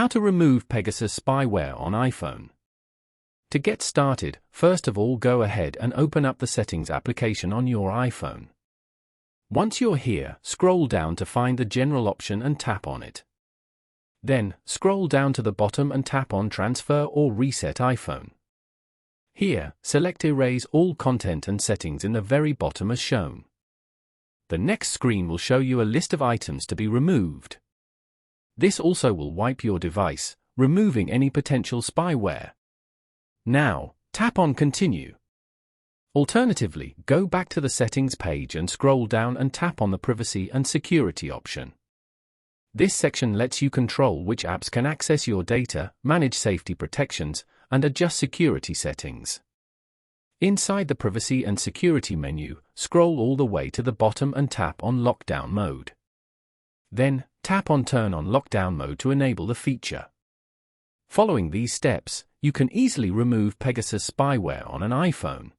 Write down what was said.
How to remove Pegasus spyware on iPhone. To get started, first of all go ahead and open up the Settings application on your iPhone. Once you're here, scroll down to find the General option and tap on it. Then, scroll down to the bottom and tap on Transfer or Reset iPhone. Here, select Erase all content and settings in the very bottom as shown. The next screen will show you a list of items to be removed. This also will wipe your device, removing any potential spyware. Now, tap on Continue. Alternatively, go back to the Settings page and scroll down and tap on the Privacy and Security option. This section lets you control which apps can access your data, manage safety protections, and adjust security settings. Inside the Privacy and Security menu, scroll all the way to the bottom and tap on Lockdown Mode. Then, tap on Turn on Lockdown Mode to enable the feature. Following these steps, you can easily remove Pegasus spyware on an iPhone.